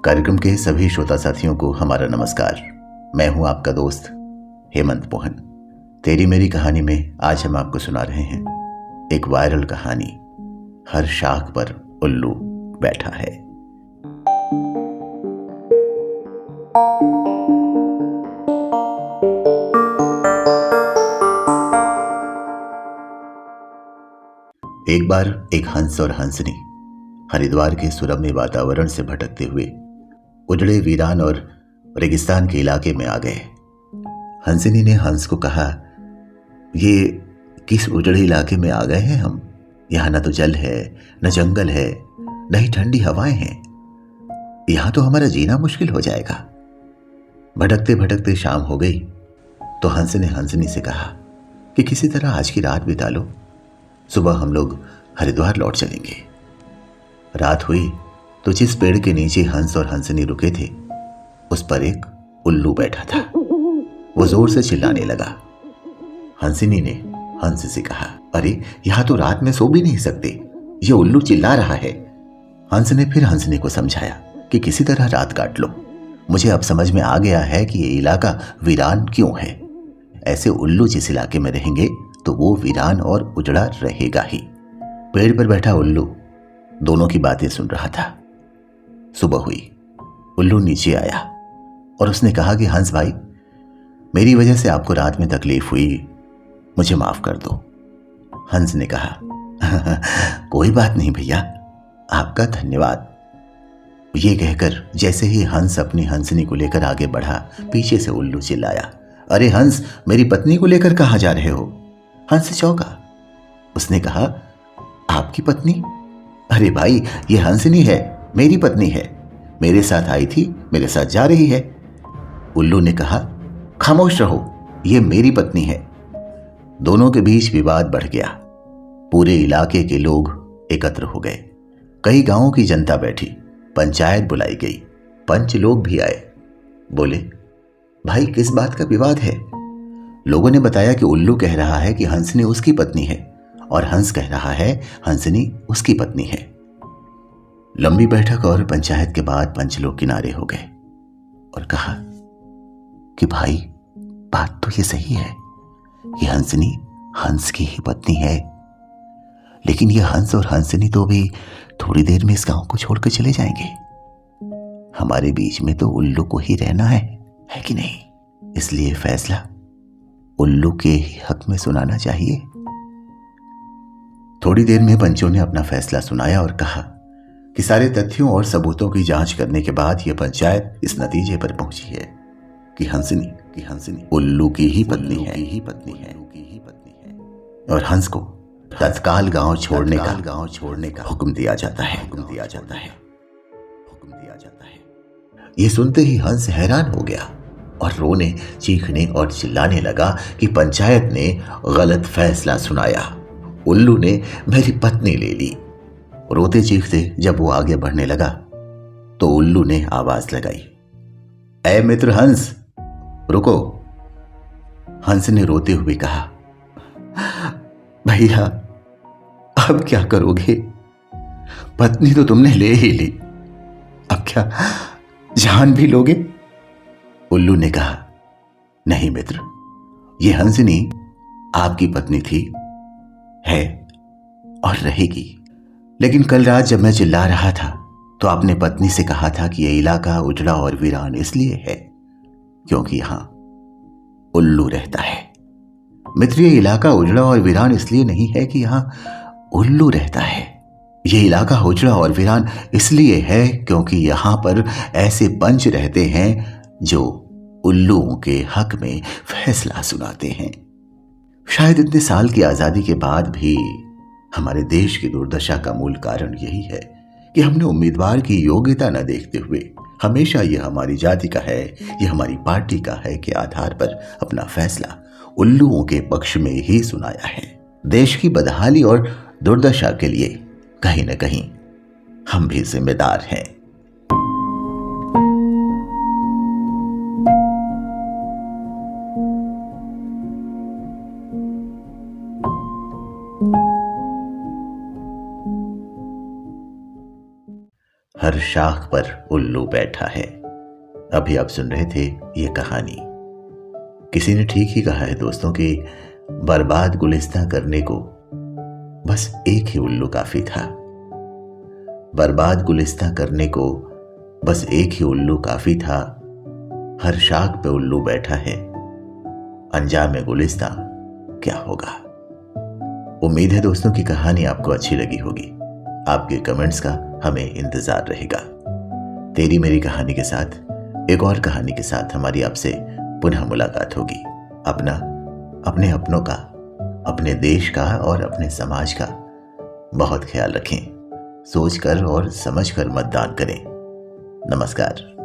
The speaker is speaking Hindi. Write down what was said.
कार्यक्रम के सभी श्रोता साथियों को हमारा नमस्कार। मैं हूं आपका दोस्त हेमंत मोहन। तेरी मेरी कहानी में आज हम आपको सुना रहे हैं एक वायरल कहानी, हर शाख पर उल्लू बैठा है। एक बार एक हंस और हंसनी हरिद्वार के सुरम्य वातावरण से भटकते हुए उजड़े वीरान और रेगिस्तान के इलाके में आ गए। हंसनी ने हंस को कहा, ये किस उजड़े इलाके में आ गए हैं हम? यहाँ न तो जल है, न जंगल है, न ही ठंडी हवाएं हैं। यहाँ तो हमारा जीना मुश्किल हो जाएगा। भटकते भटकते शाम हो गई तो हंस ने हंसनी से कहा कि किसी तरह आज की रात बिता लो, सुबह हम लोग हरिद्वार लौट चलेंगे। रात हुई तो जिस पेड़ के नीचे हंस और हंसनी रुके थे उस पर एक उल्लू बैठा था। वो जोर से चिल्लाने लगा। हंसनी ने हंस से कहा, अरे यहां तो रात में सो भी नहीं सकते, ये उल्लू चिल्ला रहा है। हंस ने फिर हंसनी को समझाया कि किसी तरह रात काट लो। मुझे अब समझ में आ गया है कि ये इलाका वीरान क्यों है। ऐसे उल्लू जिस इलाके में रहेंगे तो वो वीरान और उजड़ा रहेगा ही। पेड़ पर बैठा उल्लू दोनों की बातें सुन रहा था। सुबह हुई, उल्लू नीचे आया और उसने कहा कि हंस भाई, मेरी वजह से आपको रात में तकलीफ हुई, मुझे माफ कर दो। हंस ने कहा, कोई बात नहीं भैया, आपका धन्यवाद। ये कहकर जैसे ही हंस अपनी हंसनी को लेकर आगे बढ़ा, पीछे से उल्लू चिल्लाया, अरे हंस, मेरी पत्नी को लेकर कहां जा रहे हो? हंस चौंका। उसने कहा, आपकी पत्नी? अरे भाई, ये हंसनी है, मेरी पत्नी है, मेरे साथ आई थी, मेरे साथ जा रही है। उल्लू ने कहा, खामोश रहो, ये मेरी पत्नी है। दोनों के बीच विवाद बढ़ गया। पूरे इलाके के लोग एकत्र हो गए। कई गांवों की जनता बैठी, पंचायत बुलाई गई, पंच लोग भी आए। बोले, भाई किस बात का विवाद है? लोगों ने बताया कि उल्लू कह रहा है कि हंसनी उसकी पत्नी है और हंस कह रहा है हंसनी उसकी पत्नी है। लंबी बैठक और पंचायत के बाद पंच लोग किनारे हो गए और कहा कि भाई, बात तो ये सही है, ये हंसनी हंस की ही पत्नी है, लेकिन ये हंस और हंसनी तो भी थोड़ी देर में इस गांव को छोड़कर चले जाएंगे। हमारे बीच में तो उल्लू को ही रहना है कि नहीं? इसलिए फैसला उल्लू के ही हक में सुनाना चाहिए। थोड़ी देर में पंचों ने अपना फैसला सुनाया और कहा कि सारे तथ्यों और सबूतों की जांच करने के बाद यह पंचायत इस नतीजे पर पहुंची है कि हंसनी उल्लू की ही पत्नी है और हंस को तत्काल गांव छोड़ने का हुक्म दिया जाता है। ये सुनते ही हंस हैरान हो गया और रोने, चीखने और चिल्लाने लगा कि पंचायत ने गलत फैसला सुनाया, उल्लू ने मेरी पत्नी ले ली। रोते चीखते जब वो आगे बढ़ने लगा तो उल्लू ने आवाज लगाई, ऐ मित्र हंस, रुको। हंस ने रोते हुए कहा, भैया अब क्या करोगे? पत्नी तो तुमने ले ही ली, अब क्या जान भी लोगे? उल्लू ने कहा, नहीं मित्र, ये हंसनी आपकी पत्नी थी, है और रहेगी। लेकिन कल रात जब मैं चिल्ला रहा था तो आपने पत्नी से कहा था कि यह इलाका उजड़ा और वीरान इसलिए है क्योंकि यहां उल्लू रहता है। मित्र, ये इलाका उजड़ा और वीरान इसलिए नहीं है कि यहां उल्लू रहता है। ये इलाका उजड़ा और वीरान इसलिए है क्योंकि यहां पर ऐसे पंच रहते हैं जो उल्लुओं के हक में फैसला सुनाते हैं। शायद इतने साल की आजादी के बाद भी हमारे देश की दुर्दशा का मूल कारण यही है कि हमने उम्मीदवार की योग्यता न देखते हुए हमेशा यह हमारी जाति का है, यह हमारी पार्टी का है के आधार पर अपना फैसला उल्लुओं के पक्ष में ही सुनाया है। देश की बदहाली और दुर्दशा के लिए कहीं न कहीं हम भी जिम्मेदार हैं। हर शाख पर उल्लू बैठा है। अभी आप सुन रहे थे ये कहानी। किसी ने ठीक ही कहा है दोस्तों कि बर्बाद गुलिस्तां करने को बस एक ही उल्लू काफी था। बर्बाद गुलिस्तां करने को बस एक ही उल्लू काफी था। हर शाख पे उल्लू बैठा है, अंजाम गुलिस्तां क्या होगा। उम्मीद है दोस्तों की कहानी आपको अच्छी लगी होगी। आपके कमेंट्स का हमें इंतजार रहेगा। तेरी मेरी कहानी के साथ एक और कहानी के साथ हमारी आपसे पुनः मुलाकात होगी। अपने अपनों का, अपने देश का और अपने समाज का बहुत ख्याल रखें। सोचकर और समझकर मतदान करें। नमस्कार।